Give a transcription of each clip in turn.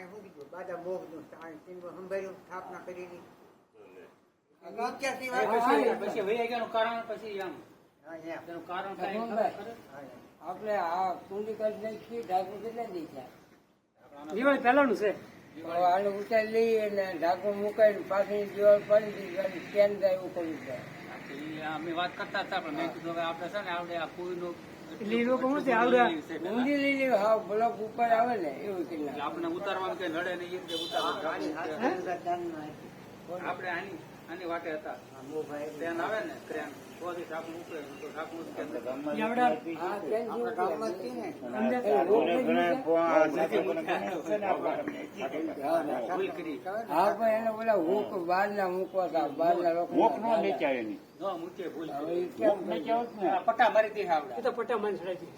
અહીં શું કીધું બાદા મોહનું સંભાળ્યું સ્થાપના કરેલી પછી વહી ગયાનું કારણ પછી આમ તેનું કારણ કાંઈ ખબર ખરે? આપણે આ કુંડી કરી નાખી ઢાંકું કેટલા દીધા દિવાળી પહેલાનું છે. આને ઉતારી લઈએ અને ઢાંકું મુકાઈને પાછળની દિવાલ પાડી દીધી કેમ જાય એવું કરવું પડે. ઈ અમે વાત કરતા હતા પણ મેં કીધું હવે આપણે છે ને આપણે આ કોઈનું એટલે એ લોકો શું છે, આવડા ઊંધી લઈ લેવું હા બ્લોક ઉપર આવે ને એવું કરી એટલે આપણને ઉતારવાનું કઈ નડે નહીં એ રીતે ઉતારવાનું. આપણે આની વાટે હતા ક્રેન આવે ને ક્રેન તોથી ઢાંકણું ઉકળે તો ઢાંકણું જ કે આવડા હા કેમ આપણા ગામમાં જ છે ને ભૂલ કરી હા પણ એને બોલા હુક બહાર ના મૂકવા હતા બહાર ના લોકો ન મૂકે ભૂલ હવે કરી. ઈ કેમ આ પટ્ટા મારી દે આવડે એ તો પટ્ટા માન ચડાવી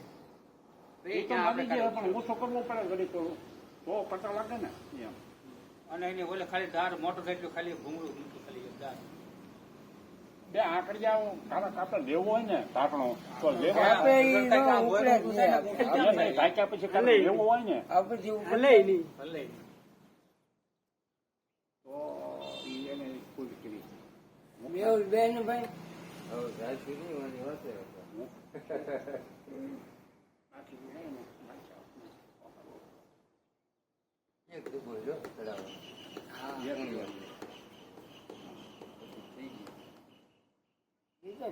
એ ક્યાં આપણે કરે? અને એની ઓલે ખાલી ધાર મોટો એટલું ખાલી ભૂંગળું મૂક્યું ખાલી એક ધાર. આપણે ઈ નો ઉપડે જ નહીં. આ પછી ઉપર ભલે નહીં. ભલે મેહુલ બેન ભાઈ